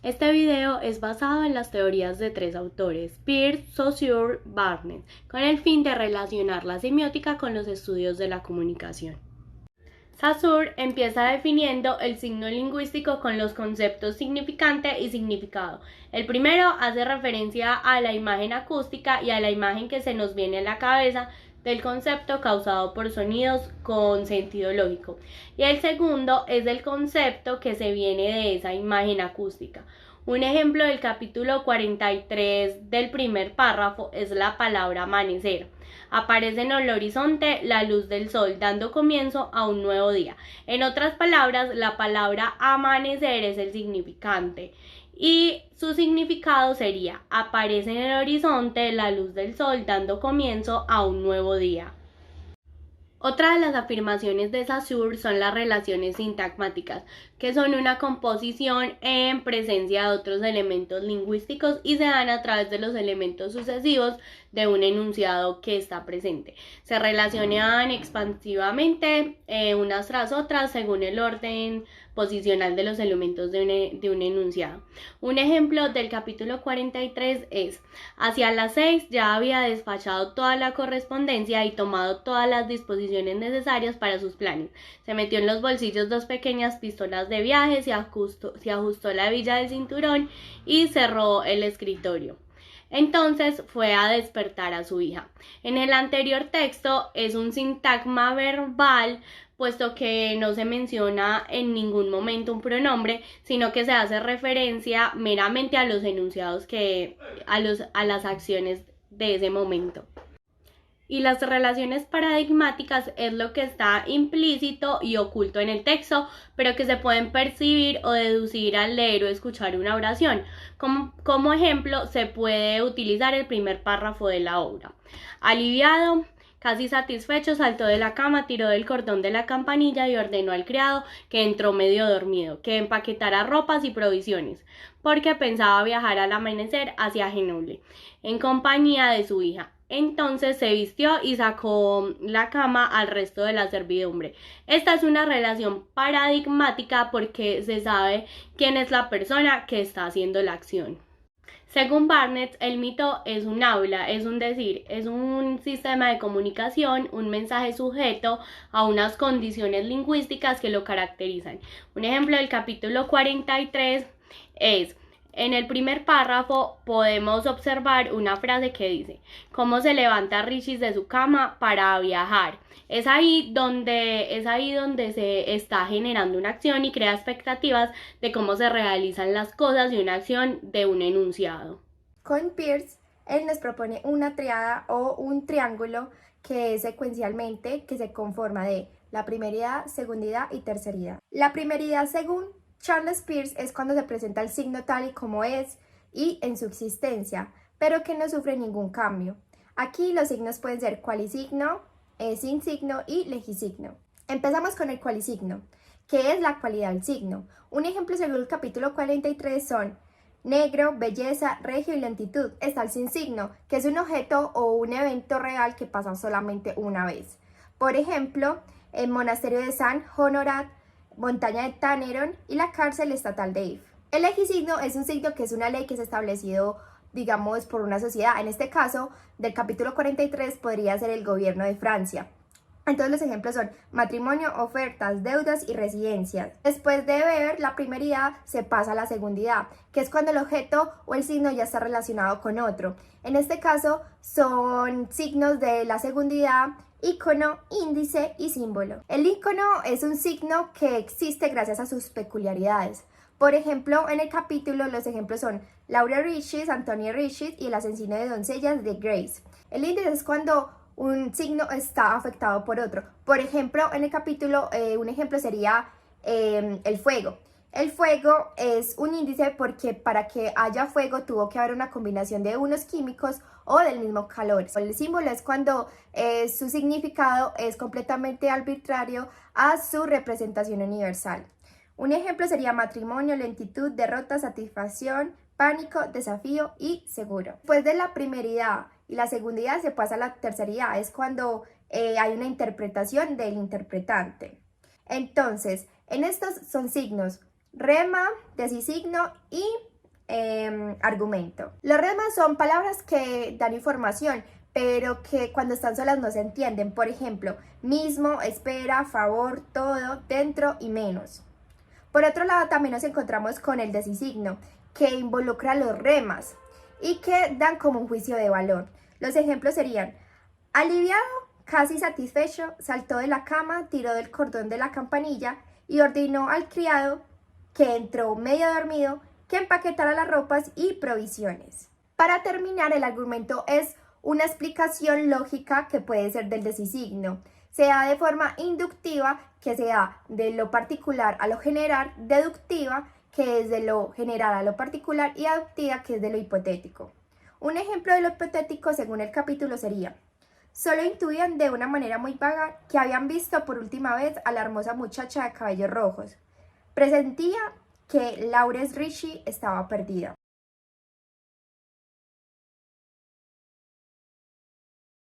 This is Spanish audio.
Este video es basado en las teorías de tres autores, Peirce, Saussure, Barnett, con el fin de relacionar la semiótica con los estudios de la comunicación. Saussure empieza definiendo el signo lingüístico con los conceptos significante y significado. El primero hace referencia a la imagen acústica y a la imagen que se nos viene a la cabeza del concepto causado por sonidos con sentido lógico. Y el segundo es el concepto que se viene de esa imagen acústica. Un ejemplo del capítulo 43 del primer párrafo es la palabra amanecer. Aparece en el horizonte la luz del sol, dando comienzo a un nuevo día. En otras palabras, la palabra amanecer es el significante y su significado sería: aparece en el horizonte la luz del sol, dando comienzo a un nuevo día. Otra de las afirmaciones de Saussure son las relaciones sintagmáticas, que son una composición en presencia de otros elementos lingüísticos y se dan a través de los elementos sucesivos de un enunciado que está presente. Se relacionan expansivamente unas tras otras según el orden posicional de los elementos de un enunciado. Un ejemplo del capítulo 43 es: hacia las 6 ya había despachado toda la correspondencia y tomado todas las disposiciones necesarias para sus planes. Se metió en los bolsillos dos pequeñas pistolas de viaje, se ajustó la hebilla del cinturón y cerró el escritorio. Entonces fue a despertar a su hija. En el anterior texto es un sintagma verbal, puesto que no se menciona en ningún momento un pronombre, sino que se hace referencia meramente a los enunciados a las acciones de ese momento. Y las relaciones paradigmáticas es lo que está implícito y oculto en el texto, pero que se pueden percibir o deducir al leer o escuchar una oración. Como ejemplo, se puede utilizar el primer párrafo de la obra. Aliviado, casi satisfecho, saltó de la cama, tiró del cordón de la campanilla y ordenó al criado, que entró medio dormido, que empaquetara ropas y provisiones, porque pensaba viajar al amanecer hacia Grenoble, en compañía de su hija. Entonces se vistió y sacó la cama al resto de la servidumbre. Esta es una relación paradigmática porque se sabe quién es la persona que está haciendo la acción. Según Barnett, el mito es un habla, es un decir, es un sistema de comunicación, un mensaje sujeto a unas condiciones lingüísticas que lo caracterizan. Un ejemplo del capítulo 43 es: en el primer párrafo podemos observar una frase que dice: ¿cómo se levanta Richie de su cama para viajar? Es ahí donde se está generando una acción y crea expectativas de cómo se realizan las cosas y una acción de un enunciado. Con Peirce, él nos propone una triada o un triángulo que es secuencialmente, que se conforma de la primeridad, segundidad y terceridad. La primeridad, según Charles Peirce, es cuando se presenta el signo tal y como es y en su existencia, pero que no sufre ningún cambio. Aquí los signos pueden ser cualisigno, sin signo y legisigno. Empezamos con el cualisigno, que es la cualidad del signo. Un ejemplo según el capítulo 43 son negro, belleza, regio y lentitud. Está el sin signo, que es un objeto o un evento real que pasa solamente una vez. Por ejemplo, el monasterio de San Honorat, montaña de Tanneron y la cárcel estatal de If. El legisigno es un signo que es una ley que es establecido, digamos, por una sociedad. En este caso, del capítulo 43 podría ser el gobierno de Francia. Entonces los ejemplos son matrimonio, ofertas, deudas y residencias. Después de ver la primeridad se pasa a la segundidad, que es cuando el objeto o el signo ya está relacionado con otro. En este caso son signos de la segundidad: ícono, índice y símbolo. El ícono es un signo que existe gracias a sus peculiaridades. Por ejemplo, en el capítulo los ejemplos son Laura Richis, Antonia Richis y el asesino de doncellas de Grace. El índice es cuando un signo está afectado por otro. Por ejemplo, en el capítulo, un ejemplo sería el fuego. El fuego es un índice porque para que haya fuego tuvo que haber una combinación de unos químicos o del mismo calor. El símbolo es cuando su significado es completamente arbitrario a su representación universal. Un ejemplo sería matrimonio, lentitud, derrota, satisfacción, pánico, desafío y seguro. Después de la primeridad y la segundidad se pasa a la terceridad, es cuando hay una interpretación del interpretante. Entonces, en estos son signos. rema, desisigno y argumento. Los remas son palabras que dan información, pero que cuando están solas no se entienden. Por ejemplo, mismo, espera, favor, todo, dentro y menos. Por otro lado, también nos encontramos con el desisigno, que involucra los remas y que dan como un juicio de valor. Los ejemplos serían: aliviado, casi satisfecho, saltó de la cama, tiró del cordón de la campanilla y ordenó al criado, que entró medio dormido, que empaquetara las ropas y provisiones. Para terminar, el argumento es una explicación lógica que puede ser del desisigno. Se da de forma inductiva, que se da de lo particular a lo general, deductiva, que es de lo general a lo particular, y aductiva, que es de lo hipotético. Un ejemplo de lo hipotético según el capítulo sería: solo intuían de una manera muy vaga que habían visto por última vez a la hermosa muchacha de cabellos rojos. Presentía que Lawrence Ritchie estaba perdida.